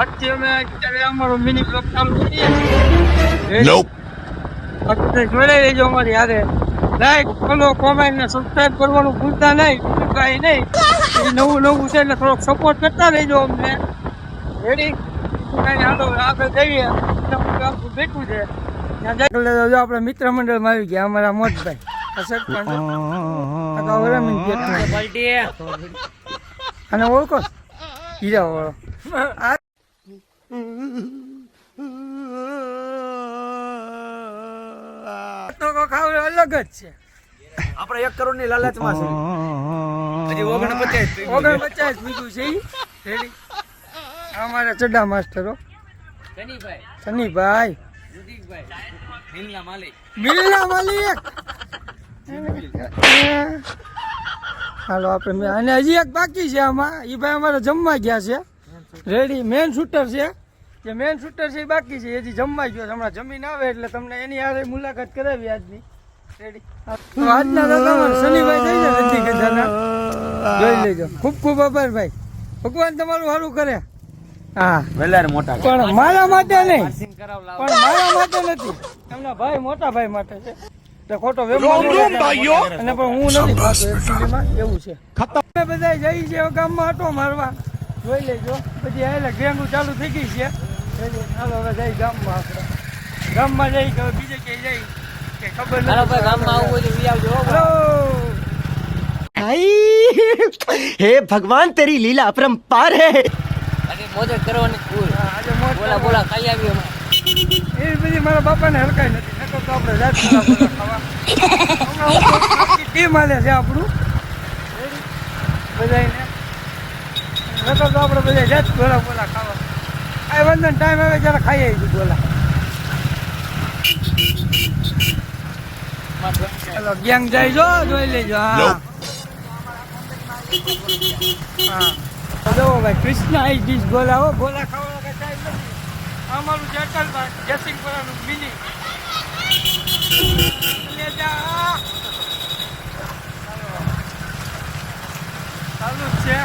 અત્યારે અમારો mini blog ચાલુ કરીએ છીએ. અત્યારે જોડાઈ લેજો અમારી હારે. લાઈક ફોલો કોમેન્ટ ને સબસ્ક્રાઇબ કરવાનું ભૂલતા નહીં. કાંઈ નહીં, નવું નવું છે એટલે થોડોક સપોર્ટ કરતા રહેજો અમને. રેડી? હાલો આગળ જઈએ. બેઠું છે આપણે મિત્ર મંડળમાં આવી ગયા. અમારા મોટભાઈ અને ઓળખો હીરા વાળો ખાવ અલગ જ છે. આપણે 1 કરોડ ની લાલચમાં છે. હજી 49 બીજું છે. રેડી? અમારા ચડ્ડા માસ્ટરો સનીભાઈ મિલના માલિક. હાલો આપણે અને હજી એક બાકી છે આમાં. એ ભાઈ અમારે જમવા ગયા છે. રેડી? મેન શૂટર છે. જે મેન શૂટર છે એ બાકી છે. હજી જમવા ગયો છે. હમણાં જમીન આવે એટલે તમને એની હારે મુલાકાત કરાવી આજની. રેડી? તો આજના દાદા શનિભાઈ થઈ જાય નથી કદાના જોઈ લેજો. ખૂબ ખૂબ આભાર ભાઈ. ભગવાન તમારું સારું કરે. હા મોટા પણ મારા માટે નહીં, પણ મારા માટે નથી. એમના ભાઈ મોટા ભાઈ માટે છે. ખોટો અને પણ હું નથી ખાતો. એવું છે. અમે બધા જઈ છે ગામમાં આટો મારવા. જોઈ લેજો. પછી એટલે ગેંગું ચાલુ થઈ ગઈ છે. ચાલો હવે જઈ ગામમાં. આપણે ગામમાં જઈ કે બીજે ક્યાંય જઈ કે ખબર નથી. ગામમાં આવું બધું આવજો. हे भगवान तेरी लीला अपरंपार है. મોજ કરવાની ભૂલ. બોલા બોલા ખાઈ આવી અમે. એ બધી મારા બાપાને હલકાઈ નથી. નકર તો આપણે જાત ખાવા ટીમ હાલે છે આપણું બધાને. નકર તો આપણે બધા જાત બોલા બોલા ખાવા. આ વંદન ટાઈમ આવે ત્યારે ખાઈ આવી બોલા. ચાલો ગેંગ જાય જો જોઈ લેજો. હા જો ભાઈ કૃષ્ણ આઈ ડીશ ગોલા. હો ગોલા ખાવાનો કઈ ટાઈમ નથી. અમારું જેટલભાઈ જયસિંહપુરાનું મિની ચાલુ જ છે.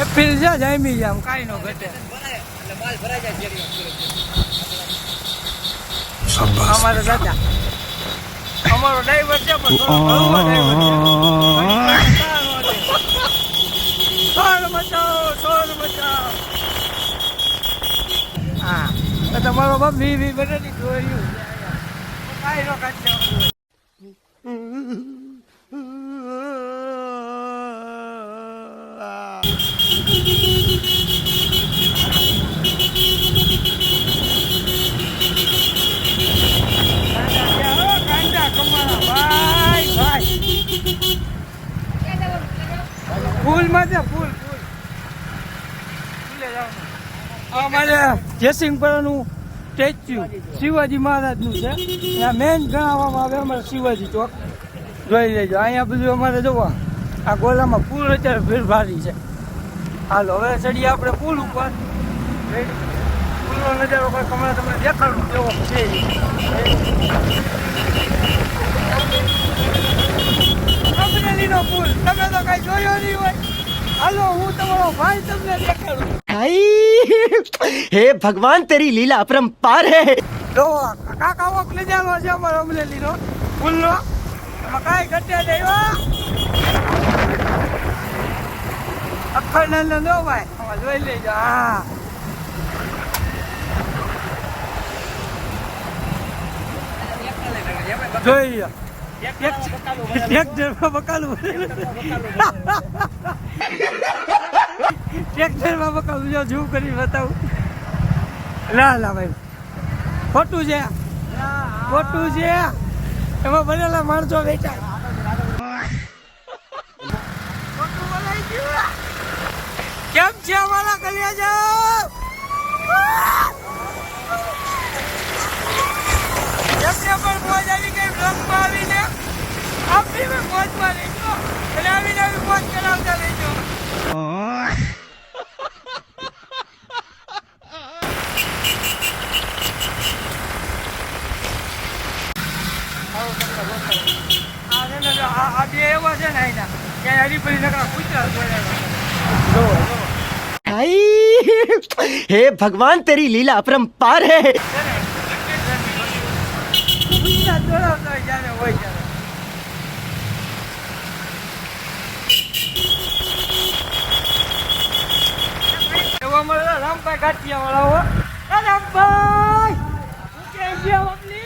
એપ્રિલ છે જામી આમ કાંઈ નો ઘટે. અમારે દાદા અમારો ડ્રાઈવર છે પણ હા તમારો બાપ વી બનેલી જોયું કાંઈ નો કાઢે. ફૂલમાં છે ફૂલ ફૂલ અમારે જયસિંહપુરાનું સ્ટેચ્યુ શિવાજી મહારાજનું છે. મેન ગણાવવામાં આવે અમારે શિવાજી ચોક. જોઈ લેજો. અહીંયા બધું અમારે જોવા આ ગોલામાં પુલ અત્યારે ભીડ ભારી છે. હાલો હવે ચડીએ આપણે પુલ ઉપર. પુલનો નજારો કોઈ કમળા તમને દેખાડું કેવો છે. અમરેલીનો પુલ તમે તો કઈ જોયો નહીં હોય. હાલો હું તમારો ભાઈ તમને દેખાડું. हे भगवान तेरी लीला अपरंपार है. જો કાકા વોક નજારો છે અમારો અમરેલીનો પુલનો. એમાં કાંઈ ઘટે નહીં. અખર ના નો ભાઈ આમાં જોઈ લેજો. હા જોઈ લો. ટ્રેક્ટરમાં બકાલું ટ્રેક્ટરમાં બકાલું જો ઝૂમ કરી બતાવું. લા ભાઈ ખોટું છે, ખોટું છે. એમાં બનેલા માણસો બેઠા. કેમ છે અમારા કલિયા જાવ? જેમને પણ મોજ આવી ગઈ બ્લોગમાં આવીને આપણી પણ મોજમાં લેજો અને આવીને આવી મોજ કરાવતા લેજો. આ બે એવા છે ને અહીંના ક્યાંય હરીફરી નકરા પૂછ્યા જોવા हे भगवान तेरी लीला अपरंपार है ગુજરાત દોડાવતો હોય જ્યારે હોય ત્યારે. એવો અમારો રામભાઈ ગાંઠિયાવાળા હો. એ રામભાઈ! શું કેમ છે બાપલી?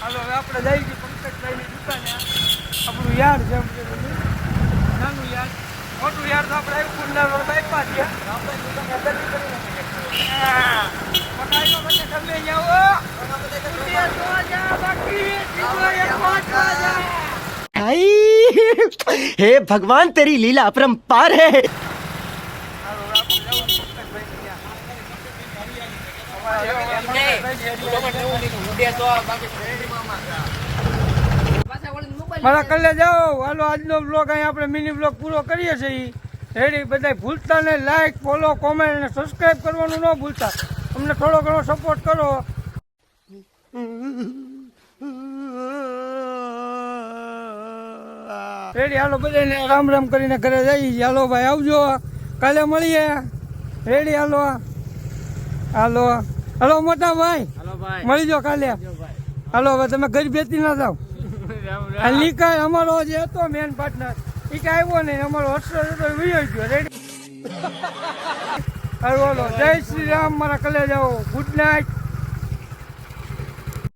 હાલો હવે આપણે જઈ છીએ પંકજભાઈની દુકાને. આપણું યાર છે એમ કીધું. નાનું યાર. મોટું યાર તો આપણે આવ્યું કુંડાળ રોડ બાયપાસ છે. રામભાઈ દુકાને દર્દી કરી નાખી. મકાઈનો બધે તમે અહીંયા આવો. ઉઠીએ તો જા બાકી સીધો એક પહોંચવા જા. भाई हे भगवान तेरी लीला अपरंपार है હાલો આપણે જવાનું પંકજભાઈની ત્યાં. મારા કલ્લે જાઓ. હાલો આજનો બ્લોગ અહીં આપણે મિની બ્લોગ પૂરો કરીએ છીએ. રેડી બધા ભૂલતા ને લાઈક ફોલો કોમેન્ટ અને સબસ્ક્રાઈબ કરવાનું ન ભૂલતા. અમને થોડો ઘણો સપોર્ટ કરો. રેડી હાલો બધાને રામ રામ કરીને ઘરે જઈએ. હાલો ભાઈ આવજો, કાલે મળીએ. રેડી હાલો હાલો હાલો મોટા ભાઈ મળી જાઓ કાલે. હાલો હવે તમે ઘર બેસી ના જાઓ. નિકાય અમારો જે હતો મેન પાર્ટનર એ કાંઈ આવ્યો નહીં. અમારો હર્ષદ હતો વિયો ગયો. રેડી હાલો હાલો જય શ્રી રામ. મારા કલે જાઓ. Good night.